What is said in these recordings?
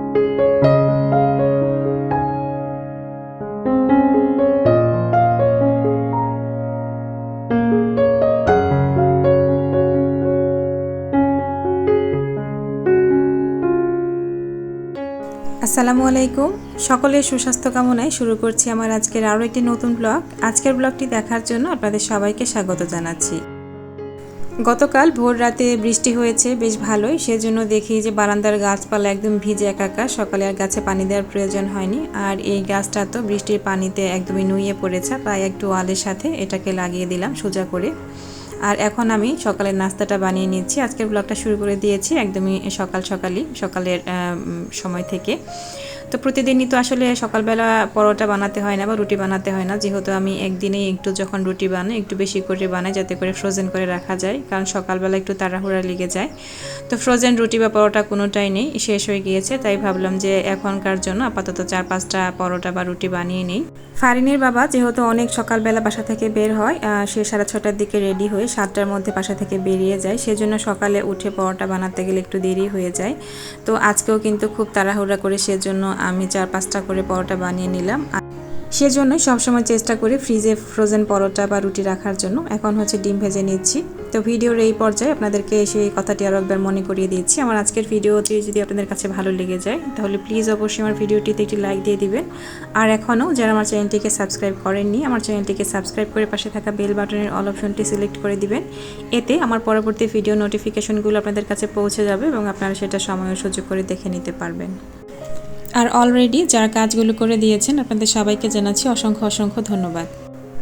আসসালামু আলাইকুম, সকলের সুস্বাস্থ্য কামনায় শুরু করছি আমার আজকের আরও একটি নতুন ব্লগ। আজকের ব্লগটি দেখার জন্য আপনাদের সবাইকে স্বাগত জানাচ্ছি। গতকাল ভোর রাতে বৃষ্টি হয়েছে বেশ ভালোই, সেজন্য দেখি যে বারান্দার গাছপালা একদম ভিজে একাকার। সকালে আর গাছে পানি দেওয়ার প্রয়োজন হয়নি, আর এই গাছটা তো বৃষ্টির পানিতে একদমই নুয়ে পড়েছে, তাই একটু ওয়ালের সাথে এটাকে লাগিয়ে দিলাম সোজা করে। আর এখন আমি সকালের নাস্তাটা বানিয়ে নিচ্ছি। আজকের ব্লগটা শুরু করে দিয়েছি একদমই সকালের সময় থেকে। তো প্রতিদিনই তো আসলে সকালবেলা পরোটা বানাতে হয় না বা রুটি বানাতে হয় না, যেহেতু আমি একদিনেই একটু যখন রুটি বানাই একটু বেশি করে বানাই, যাতে করে ফ্রোজেন করে রাখা যায়, কারণ সকালবেলা একটু তাড়াহুড়া লেগে যায়। তো ফ্রোজেন রুটি বা পরোটা কোনোটাই নেই, শেষ হয়ে গিয়েছে, তাই ভাবলাম যে এখনকার জন্য আপাতত 4-5টা পরোটা বা রুটি বানিয়ে নিই। ফারিনের বাবা যেহেতু অনেক সকালবেলা বাসা থেকে বের হয়, সে 6:30টার দিকে রেডি হয়ে 7টার মধ্যে বাসা থেকে বেরিয়ে যায়, সেজন্য সকালে উঠে পরোটা বানাতে গেলে একটু দেরি হয়ে যায়। তো আজকেও কিন্তু খুব তাড়াহুড়া করে সেজন্য আমি 4-5টা করে পরোটা বানিয়ে নিলাম। সেজন্যই সবসময় চেষ্টা করি ফ্রিজে ফ্রোজেন পরোটা বা রুটি রাখার জন্য। এখন হচ্ছে ডিম ভেজে নিচ্ছি। তো ভিডিওর এই পর্যায়ে আপনাদেরকে সেই কথাটি আরও একবার মনে করিয়ে দিচ্ছি। আমার আজকের ভিডিওটি যদি আপনাদের কাছে ভালো লেগে যায় তাহলে প্লিজ অবশ্যই আমার ভিডিওটিতে একটি লাইক দিয়ে দিবেন। আর এখনও যারা আমার চ্যানেলটিকে সাবস্ক্রাইব করেননি, আমার চ্যানেলটিকে সাবস্ক্রাইব করে পাশে থাকা বেল বাটনের অল অপশনটি সিলেক্ট করে দিবেন। এতে আমার পরবর্তী ভিডিও নোটিফিকেশনগুলো আপনাদের কাছে পৌঁছে যাবে এবং আপনারা সেটা সময় ও সুযোগ করে দেখে নিতে পারবেন। আর অলরেডি যারা কাজগুলো করে দিয়েছেন আপনাদের সবাইকে জানাচ্ছি অসংখ্য ধন্যবাদ।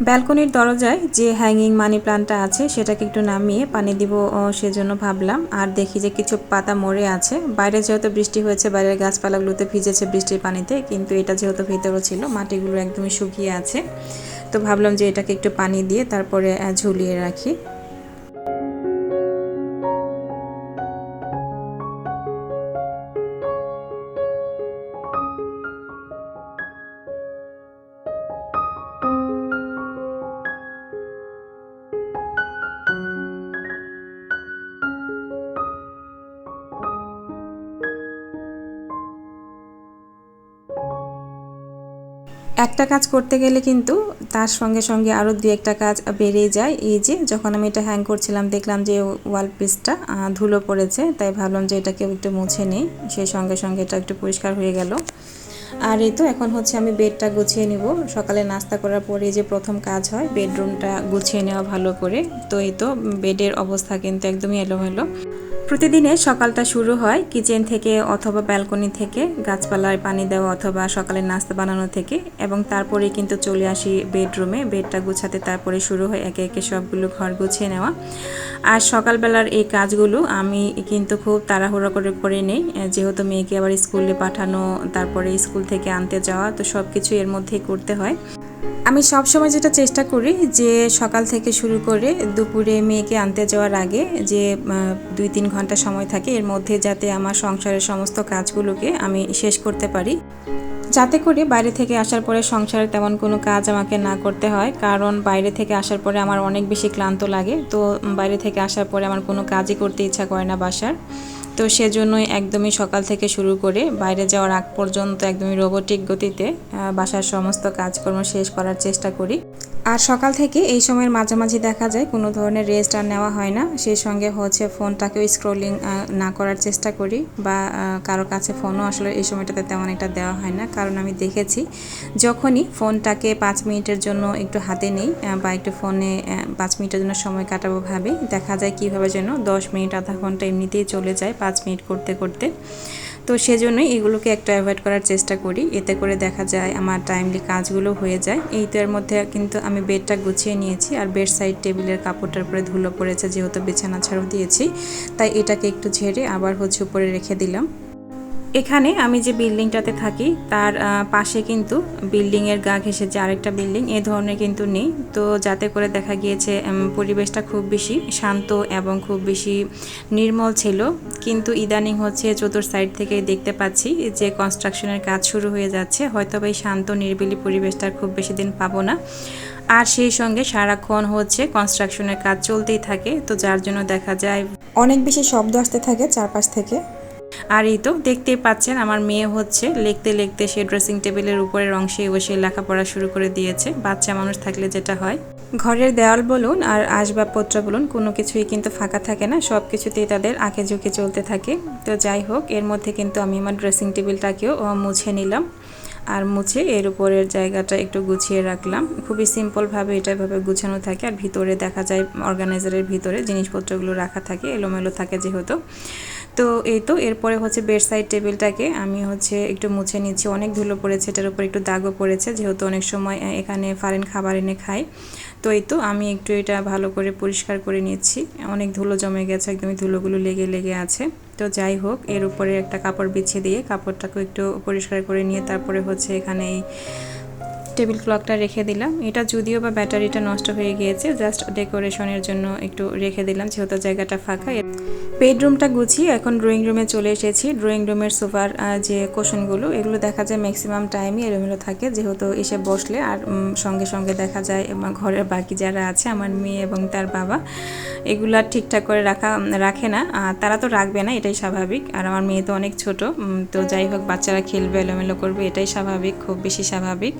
ব্যালকনির দরজায় যে হ্যাঙ্গিং মানি প্লান্টটা আছে সেটাকে একটু নামিয়ে পানি দিব সেজন্য ভাবলাম। আর দেখি যে কিছু পাতা মরে আছে। বাইরে যেহেতু বৃষ্টি হয়েছে, বাইরের গাছপালাগুলোতে ভিজেছে বৃষ্টির পানিতে, কিন্তু এটা যেহেতু ভিতরে ছিল, মাটিগুলো একদমই শুকিয়ে আছে। তো ভাবলাম যে এটাকে একটু পানি দিয়ে তারপরে ঝুলিয়ে রাখি। একটা কাজ করতে গেলে কিন্তু তার সঙ্গে সঙ্গে আরও 2-1টা কাজ বেরিয়ে যায়। এই যে যখন আমি এটা হ্যাং করছিলাম দেখলাম যে ওয়াল পিসটা ধুলো পড়েছে, তাই ভাবলাম যে এটাকে একটু মুছে নিই, সেই সঙ্গে সঙ্গে এটা একটু পরিষ্কার হয়ে গেল। আর এই তো এখন হচ্ছে আমি বেডটা গুছিয়ে নিব। সকালে নাস্তা করার পরে যে প্রথম কাজ হয় বেডরুমটা গুছিয়ে নেওয়া ভালো করে। তো এই তো বেডের অবস্থা কিন্তু একদমই এলোমেলো। প্রতিদিনের সকালটা শুরু হয় কিচেন থেকে অথবা ব্যালকনি থেকে, গাছপালায় পানি দেওয়া অথবা সকালের নাস্তা বানানো থেকে, এবং তারপরে কিন্তু চলে আসি বেডরুমে বেডটা গুছাতে। তারপরে শুরু হয় একে একে সবগুলো ঘর গুছিয়ে নেওয়া। আর সকালবেলার এই কাজগুলো আমি কিন্তু খুব তাড়াহুড়ো করে নেই, যেহেতু মেয়েকে আবার স্কুলে পাঠানো, তারপরে স্কুল থেকে আনতে যাওয়া, তো সব কিছু এর মধ্যেই করতে হয়। আমি সব সময় যেটা চেষ্টা করি যে সকাল থেকে শুরু করে দুপুরে মেয়েকে আনতে যাওয়ার আগে যে 2-3 ঘন্টা সময় থাকে, এর মধ্যে যাতে আমার সংসারের সমস্ত কাজগুলোকে আমি শেষ করতে পারি, যাতে করে বাইরে থেকে আসার পরে সংসারে তেমন কোনো কাজ আমাকে না করতে হয়। কারণ বাইরে থেকে আসার পরে আমার অনেক বেশি ক্লান্ত লাগে, তো বাইরে থেকে আসার পরে আমার কোনো কাজই করতে ইচ্ছা করে না বাসার। তো সেজন্যই একদমই সকাল থেকে শুরু করে বাইরে যাওয়ার আগ পর্যন্ত একদমই রোবটিক গতিতে বাসার সমস্ত কাজকর্ম শেষ করার চেষ্টা করি। আর সকাল থেকে এই সময়ের মাঝামাঝি দেখা যায় কোনো ধরনের রেস্ট আর নেওয়া হয় না। সেই সঙ্গে হচ্ছে ফোনটাকেও স্ক্রলিং না করার চেষ্টা করি, বা কারো কাছে ফোনও আসলে এই সময়টাতে তেমন একটা দেওয়া হয় না। কারণ আমি দেখেছি যখনই ফোনটাকে 5 মিনিটের জন্য একটু হাতে নিই বা একটু ফোনে 5 মিনিটের জন্য সময় কাটাবো ভাবি, দেখা যায় কীভাবে যেন 10 মিনিট আধা ঘন্টা এমনিতেই চলে যায় 5 মিনিট করতে করতে। তো সেজন্যই এগুলোকে একটু অ্যাভয়েড করার চেষ্টা করি, এতে করে দেখা যায় আমার টাইমলি কাজগুলো হয়ে যায়। এই তো এর মধ্যে কিন্তু আমি বেডটা গুছিয়ে নিয়েছি, আর বেড সাইড টেবিলের কাপড়টার উপরে ধুলো পড়েছে, যেহেতু বিছানা ঝাড়ু দিয়েছি, তাই এটাকে একটু ঝেড়ে আবার হচ্ছে উপরে রেখে দিলাম। এখানে আমি যে বিল্ডিংটাতে থাকি তার পাশে কিন্তু বিল্ডিংয়ের গা ঘেঁষে যে আরেকটা বিল্ডিং, এ ধরনের কিন্তু নেই। তো যাতে করে দেখা গিয়েছে পরিবেশটা খুব বেশি শান্ত এবং খুব বেশি নির্মল ছিল। কিন্তু ইদানিং হচ্ছে চতুর সাইড থেকে দেখতে পাচ্ছি যে কনস্ট্রাকশনের কাজ শুরু হয়ে যাচ্ছে, হয়তো এই শান্ত নিরিবিলি পরিবেশটার খুব বেশি দিন পাবো না। আর সেই সঙ্গে সারাক্ষণ হচ্ছে কনস্ট্রাকশনের কাজ চলতেই থাকে, তো যার জন্য দেখা যায় অনেক বেশি শব্দ আসতে থাকে চারপাশ থেকে। আর এই তো দেখতেই পাচ্ছেন আমার মেয়ে হচ্ছে লিখতে লিখতে সে ড্রেসিং টেবিলের উপরের অংশে বসে লেখাপড়া শুরু করে দিয়েছে। বাচ্চা মানুষ থাকলে যেটা হয়, ঘরের দেওয়াল বলুন আর আসবাবপত্র বলুন কোনো কিছুই কিন্তু ফাঁকা থাকে না, সব কিছুতেই তাদের আঁকে ঝুঁকে চলতে থাকে। তো যাই হোক, এর মধ্যে কিন্তু আমি আমার ড্রেসিং টেবিলটাকেও মুছে নিলাম আর মুছে এর উপরের জায়গাটা একটু গুছিয়ে রাখলাম। খুবই সিম্পলভাবে এটাভাবে গুছানো থাকে আর ভিতরে দেখা যায় অর্গানাইজারের ভিতরে জিনিসপত্রগুলো রাখা থাকে, এলোমেলো থাকে যেহেতু। তো এই তো এরপরে হচ্ছে বেড সাইড টেবিলটাকে আমি হচ্ছে একটু মুছে নিচ্ছি। অনেক ধুলো পড়েছে, এটার উপর একটু দাগও পড়েছে যেহেতু অনেক সময় এখানে ফরেন খাবার এনে খাই। তো এই তো আমি একটু এটা ভালো করে পরিষ্কার করে নিচ্ছি। অনেক ধুলো জমে গেছে, একদমই ধুলোগুলো লেগে লেগে আছে। তো যাই হোক, এর উপরে একটা কাপড় বিছিয়ে দিয়ে কাপড়টাকে একটু পরিষ্কার করে নিয়ে তারপরে হচ্ছে এখানে এই টেবিল ক্লকটা রেখে দিলাম। এটা যদিও বা ব্যাটারিটা নষ্ট হয়ে গিয়েছে, জাস্ট ডেকোরেশনের জন্য একটু রেখে দিলাম যেহেতু জায়গাটা ফাঁকা। বেডরুমটা গুছিয়ে এখন ড্রয়িং রুমে চলে এসেছি। ড্রয়িং রুমের সোফার যে কোশনগুলো এগুলো দেখা যায় ম্যাক্সিমাম টাইমই এলোমেলো থাকে যেহেতু এসে বসলে আর সঙ্গে সঙ্গে দেখা যায় ঘরের বাকি যারা আছে আমার মেয়ে এবং তার বাবা এগুলা ঠিকঠাক করে রাখে না। তারা তো রাখবে না, এটাই স্বাভাবিক। আর আমার মেয়ে তো অনেক ছোট, তো যাই হোক বাচ্চারা খেলবে এলোমেলো করবে, এটাই স্বাভাবিক, খুব বেশি স্বাভাবিক।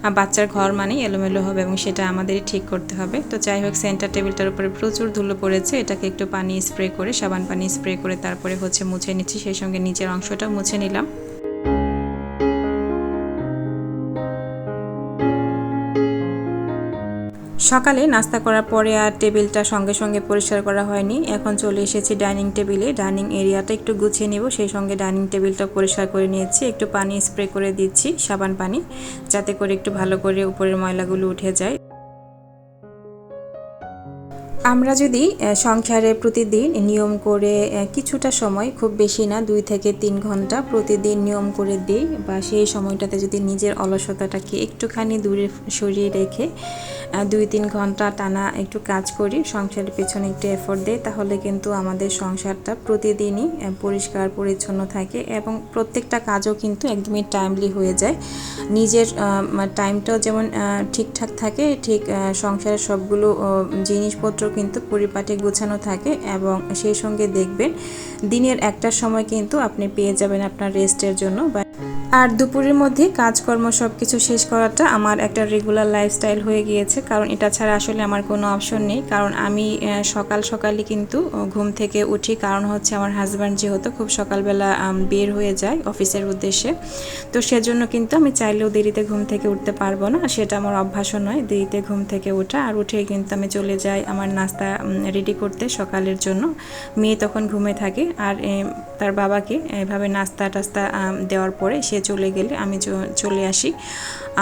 আর বাচ্চার ঘর মানেই এলোমেলো হবে এবং সেটা আমাদেরই ঠিক করতে হবে। তো যাই হোক, সেন্টার টেবিলটার উপরে প্রচুর ধুলো পড়েছে, এটাকে একটু পানি স্প্রে করে সাবান পানি স্প্রে করে তারপরে হচ্ছে মুছে নিচ্ছি, সেই সঙ্গে নিচের অংশটা মুছে নিলাম। সকালে নাস্তা করার পরে আর টেবিলটা সঙ্গে সঙ্গে পরিষ্কার করা হয়নি। এখন চলে এসেছি ডাইনিং টেবিলে, ডাইনিং এরিয়াটা একটু গুছিয়ে নেব, সেই সঙ্গে ডাইনিং টেবিলটা পরিষ্কার করে নিয়েছি। একটু পানি স্প্রে করে দিচ্ছি, সাবান পানি, যাতে করে একটু ভালো করে উপরের ময়লাগুলো উঠে যায়। আমরা যদি সংসারে প্রতিদিন নিয়ম করে কিছুটা সময়, খুব বেশি না 2 থেকে 3 ঘন্টা প্রতিদিন নিয়ম করে দিই, বা সেই সময়টাতে যদি নিজের অলসতাটাকে একটুখানি দূরে সরিয়ে রেখে 2-3 ঘন্টা টানা একটু কাজ করি, সংসারের পেছনে একটু এফোর্ট দেয়, তাহলে কিন্তু আমাদের সংসারটা প্রতিদিনই পরিষ্কার পরিচ্ছন্ন থাকে এবং প্রত্যেকটা কাজও কিন্তু একদমই টাইমলি হয়ে যায়। নিজের টাইমটাও যেমন ঠিকঠাক থাকে, ঠিক সংসারের সবগুলো জিনিসপত্র কিন্তু পরিপাটি গোছানো থাকে এবং সেই সঙ্গে দেখবেন দিনের একটা সময় কিন্তু আপনি পেয়ে যাবেন আপনার রেস্টের জন্য। আর দুপুরের মধ্যে কাজকর্ম সব কিছু শেষ করাটা আমার একটা রেগুলার লাইফস্টাইল হয়ে গিয়েছে, কারণ এটা ছাড়া আসলে আমার কোনো অপশন নেই। কারণ আমি সকালে কিন্তু ঘুম থেকে উঠি, কারণ হচ্ছে আমার হাজব্যান্ড যেহেতু খুব সকালবেলা বের হয়ে যায় অফিসের উদ্দেশ্যে, তো সেজন্য কিন্তু আমি চাইলেও দেরিতে ঘুম থেকে উঠতে পারবো না, সেটা আমার অভ্যাসও নয় দেরিতে ঘুম থেকে ওঠা। আর উঠে কিন্তু আমি চলে যাই আমার নাস্তা রেডি করতে সকালের জন্য। মেয়ে তখন ঘুমে থাকে আর তার বাবাকে এভাবে নাস্তা টাস্তা দেওয়ার পরে সে চলে গেলে আমি চলে আসি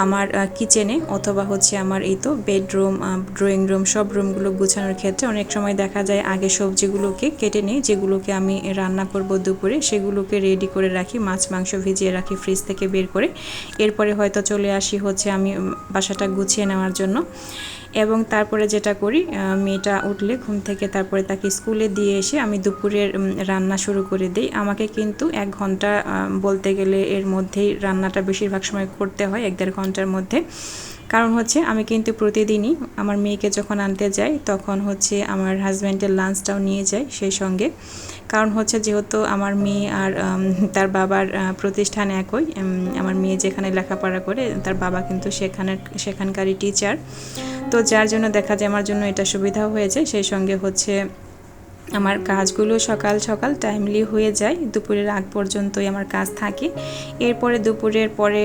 আমার কিচেনে, অথবা হচ্ছে আমার এই তো বেডরুম, ড্রয়িং রুম, সব রুমগুলো গুছানোর ক্ষেত্রে অনেক সময় দেখা যায় আগে সবজিগুলোকে কেটে নিই, যেগুলোকে আমি রান্না করব দুপুরে, সেগুলোকে রেডি করে রাখি, মাছ মাংস ভিজিয়ে রাখি ফ্রিজ থেকে বের করে। এরপরে হয়তো চলে আসি হচ্ছে আমি বাসাটা গুছিয়ে নেওয়ার জন্য। এবং তারপরে যেটা করি, মেয়েটা উঠলে ঘুম থেকে তারপরে তাকে স্কুলে দিয়ে এসে আমি দুপুরের রান্না শুরু করে দিই। আমাকে কিন্তু 1 ঘন্টা বলতে গেলে এর মধ্যেই রান্নাটা বেশিরভাগ সময় করতে হয়, 1-1.5 ঘন্টার মধ্যে। কারণ হচ্ছে আমি কিন্তু প্রতিদিনই আমার মেয়েকে যখন আনতে যাই তখন হচ্ছে আমার হাজব্যান্ডের লাঞ্চটাও নিয়ে যাই সেই সঙ্গে। কারণ হচ্ছে যেহেতু আমার মেয়ে আর তার বাবার প্রতিষ্ঠান একই, আমার মেয়ে যেখানে লেখাপড়া করে তার বাবা কিন্তু সেখানকারই টিচার, তো যার জন্য দেখা যায় আমার জন্য এটা সুবিধাও হয়েছে। সেই সঙ্গে হচ্ছে আমার কাজগুলো সকাল সকাল টাইমলি হয়ে যায়, দুপুরের আগ পর্যন্তই আমার কাজ থাকে। এরপরে দুপুরের পরে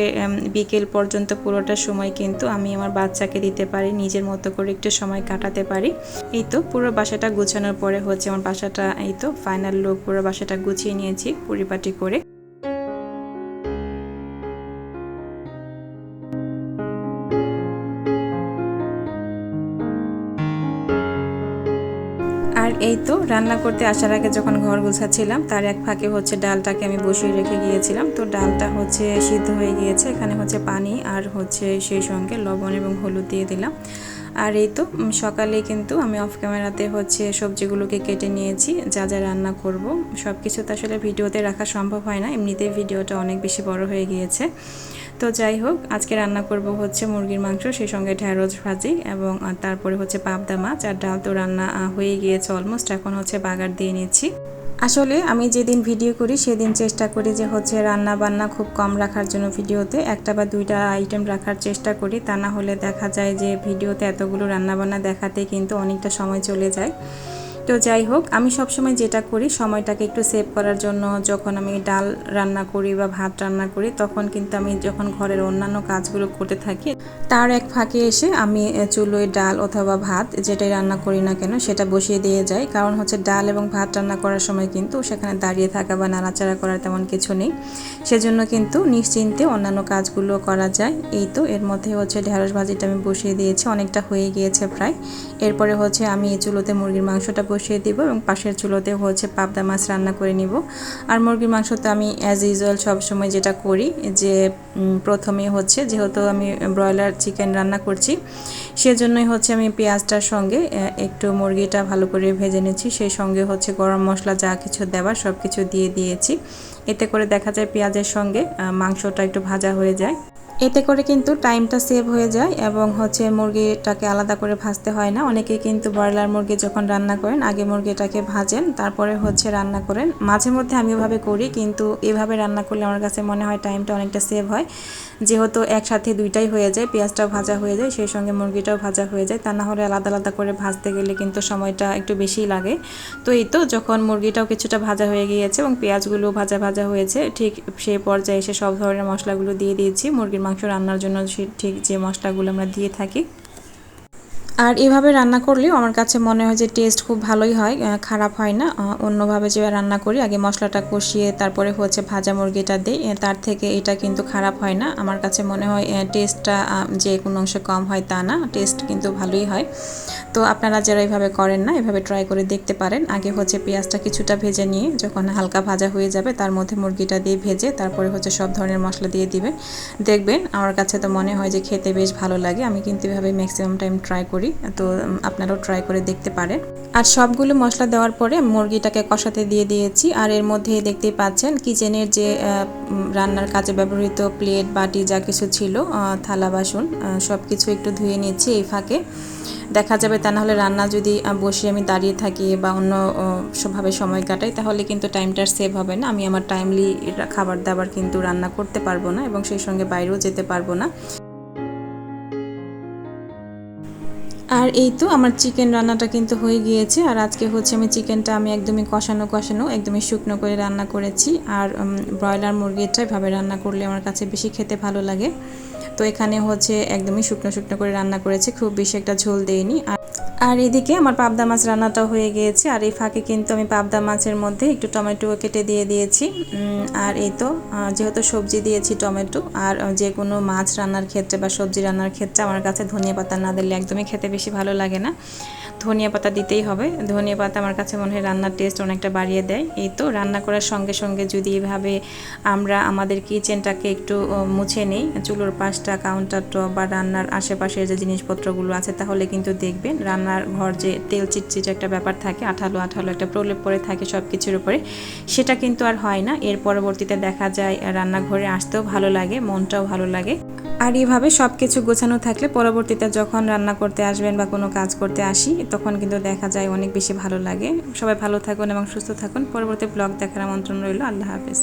বিকেল পর্যন্ত পুরোটা সময় কিন্তু আমি আমার বাচ্চাকে দিতে পারি, নিজের মতো করে একটু সময় কাটাতে পারি। এই তো পুরো বাসাটা গুছানোর পরে হচ্ছে আমার বাসাটা এই তো ফাইনাল লুক, পুরো বাসাটা গুছিয়ে নিয়েছি পরিপাটি করে। আর এই তো রান্না করতে আসার আগে যখন ঘর গোছাচ্ছিলাম তার এক ফাঁকে হচ্ছে ডালটাকে আমি বসিয়ে রেখে গিয়েছিলাম, তো ডালটা হচ্ছে সিদ্ধ হয়ে গিয়েছে। এখানে হচ্ছে পানি আর হচ্ছে সেই সঙ্গে লবণ এবং হলুদ দিয়ে দিলাম। আর এই তো সকালে কিন্তু আমি অফ ক্যামেরাতে হচ্ছে সবজিগুলোকে কেটে নিয়েছি, যা যা রান্না করব সব কিছু তো আসলে ভিডিওতে রাখা সম্ভব হয় না, এমনিতেই ভিডিওটা অনেক বেশি বড় হয়ে গিয়েছে। তো যাই হোক, আজকে রান্না করব হচ্ছে মুরগির মাংস, সেই সঙ্গে ঢেঁড়স ভাজি এবং তারপরে হচ্ছে পাবদা মাছ। আর ডাল তো রান্না হয়ে গিয়েছে অলমোস্ট, এখন হচ্ছে বাগার দিয়ে নিচ্ছি। আসলে আমি যেদিন ভিডিও করি সেদিন চেষ্টা করি যে হচ্ছে রান্না বান্না খুব কম রাখার জন্য ভিডিওতে একটা বা দুইটা আইটেম রাখার চেষ্টা করি, তা না হলে দেখা যায় যে ভিডিওতে এতগুলো রান্না বান্না দেখাতে কিন্তু অনেকটা সময় চলে যায়। তো যাই হোক, আমি সবসময় যেটা করি সময়টাকে একটু সেভ করার জন্য যখন আমি ডাল রান্না করি বা ভাত রান্না করি তখন কিন্তু আমি যখন ঘরের অন্যান্য কাজগুলো করতে থাকি তার এক ফাঁকে এসে আমি চুলোয় ডাল অথবা ভাত যেটাই রান্না করি না কেন সেটা বসিয়ে দিয়ে যাই। কারণ হচ্ছে ডাল এবং ভাত রান্না করার সময় কিন্তু সেখানে দাঁড়িয়ে থাকা বা নাড়াচাড়া করার তেমন কিছু নেই, সেজন্য কিন্তু নিশ্চিন্তে অন্যান্য কাজগুলো করা যায়। এই তো এর মধ্যে হচ্ছে ঢেঁড়স ভাজিটা আমি বসিয়ে দিয়েছি, অনেকটা হয়ে গিয়েছে প্রায়। এরপরে হচ্ছে আমি এই চুলোতে মুরগির মাংসটা বসিয়ে দিব এবং পাশের চুলোতে হচ্ছে পাবদা মাছ রান্না করে নিব। আর মুরগির মাংস তো আমি অ্যাজ ইউজুয়াল সবসময় যেটা করি যে প্রথমে হচ্ছে যেহেতু আমি ব্রয়লার চিকেন রান্না করছি সেজন্যই হচ্ছে আমি পেঁয়াজটার সঙ্গে একটু মুরগিটা ভালো করে ভেজে নিচ্ছি, সেই সঙ্গে হচ্ছে গরম মশলা যা কিছু দেওয়ার সব কিছু দিয়ে দিয়েছি। এতে করে দেখা যায় পেঁয়াজের সঙ্গে মাংসটা একটু ভাজা হয়ে যায়, এতে করে কিন্তু টাইমটা সেভ হয়ে যায় এবং হচ্ছে মুরগিটাকে আলাদা করে ভাজতে হয় না। অনেকে কিন্তু ব্রয়লার মুরগি যখন রান্না করেন আগে মুরগিটাকে ভাজেন তারপরে হচ্ছে রান্না করেন, মাঝে মধ্যে আমি ওভাবে করি, কিন্তু এভাবে রান্না করলে আমার কাছে মনে হয় টাইমটা অনেকটা সেভ হয়, যেহেতু একসাথে দুইটাই হয়ে যায়, পেঁয়াজটাও ভাজা হয়ে যায় সেই সঙ্গে মুরগিটাও ভাজা হয়ে যায়। তা না হলে আলাদা আলাদা করে ভাজতে গেলে কিন্তু সময়টা একটু বেশিই লাগে। তো এই তো যখন মুরগিটাও কিছুটা ভাজা হয়ে গিয়েছে এবং পেঁয়াজগুলো ভাজা ভাজা হয়েছে ঠিক সেই পর্যায়ে এসে সব ধরনের মশলাগুলো দিয়ে দিয়েছি। মুরগির মাংস রান্নার জন্য ঠিক যে মশলাগুলো আমরা দিয়ে থাকি, আর এভাবে রান্না করলেও আমার কাছে মনে হয় যে টেস্ট খুব ভালোই হয়, খারাপ হয় না। অন্যভাবে যে রান্না করি আগে মশলাটা কষিয়ে তারপরে হচ্ছে ভাজা মুরগিটা দিই, তার থেকে এটা কিন্তু খারাপ হয় না। আমার কাছে মনে হয় টেস্টটা যে কোনো অংশে কম হয় তা না, টেস্ট কিন্তু ভালোই হয়। তো আপনারা যারা এভাবে করেন না এভাবে ট্রাই করে দেখতে পারেন। আগে হচ্ছে পেঁয়াজটা কিছুটা ভেজে নিয়ে যখন হালকা ভাজা হয়ে যাবে তার মধ্যে মুরগিটা দিয়ে ভেজে তারপরে হচ্ছে সব ধরনের মশলা দিয়ে দিবেন, দেখবেন আমার কাছে তো মনে হয় যে খেতে বেশ ভালো লাগে। আমি কিন্তু এভাবে ম্যাক্সিমাম টাইম ট্রাই করি, তো আপনারাও ট্রাই করে দেখতে পারেন। আর সবগুলো মশলা দেওয়ার পরে মুরগিটাকে কষাতে দিয়ে দিয়েছি। আর এর মধ্যে দেখতেই পাচ্ছেন কিচেনের যে রান্নার কাজে ব্যবহৃত প্লেট বাটি যা কিছু ছিল থালা বাসন সব কিছু একটু ধুয়ে নিচ্ছি এই ফাঁকে। দেখা যাবে তা নাহলে রান্না যদি বসে আমি দাঁড়িয়ে থাকি বা অন্য সবভাবে সময় কাটাই তাহলে কিন্তু টাইমটা সেভ হবে না, আমি আমার টাইমলি খাবার দাবার কিন্তু রান্না করতে পারবো না এবং সেই সঙ্গে বাইরেও যেতে পারবো না। আর এই তো আমার চিকেন রান্নাটা কিন্তু হয়ে গিয়েছে। আর আজকে হচ্ছে আমি চিকেনটা আমি একদমই কষানো একদমই শুকনো করে রান্না করেছি। আর ব্রয়লার মুরগিটা এভাবে রান্না করলে আমার কাছে বেশি খেতে ভালো লাগে। তো এখানে হচ্ছে একদমই শুকনো করে রান্না করেছি, খুব বেশি একটা ঝোল দেইনি। আর এদিকে আমার পাবদা মাছ রান্নাটাও হয়ে গিয়েছে। আর এই ফাঁকে কিন্তু আমি পাবদা মাছের মধ্যে একটু টমেটো কেটে দিয়ে দিয়েছি। আর এই তো যেহেতু সবজি দিয়েছি টমেটো, আর যে কোনো মাছ রান্নার ক্ষেত্রে বা সবজি রান্নার ক্ষেত্রে আমার কাছে ধনিয়া পাতা না দিলে একদমই খেতে বেশি ভালো লাগে না, ধনিয়া পাতা দিতেই হবে। ধনিয়া পাতা আমার কাছে মনে হয় রান্নার টেস্ট অনেকটা বাড়িয়ে দেয়। এই তো রান্না করার সঙ্গে সঙ্গে যদি এভাবে আমরা আমাদের কিচেনটাকে একটু মুছে নিই, চুলোর পাশটা, কাউন্টার টপ বা রান্নার আশেপাশের যে জিনিসপত্রগুলো আছে, তাহলে কিন্তু দেখবেন রান্নার ঘর যে তেল চিটচিট একটা ব্যাপার থাকে, আঠালো একটা প্রলেপ পরে থাকে সব কিছুর উপরে, সেটা কিন্তু আর হয় না। এর পরবর্তীতে দেখা যায় রান্নাঘরে আসতেও ভালো লাগে, মনটাও ভালো লাগে। আর এইভাবে সব কিছু গোছানো থাকলে পরবর্তীতে যখন রান্না করতে আসবেন বা কোনো কাজ করতে আসি তখন কিন্তু দেখা যায় অনেক বেশি ভালো লাগে। সবাই ভালো থাকুন এবং সুস্থ থাকুন। পরবর্তী ব্লগ দেখার আমন্ত্রণ রইল। আল্লাহ হাফেজ।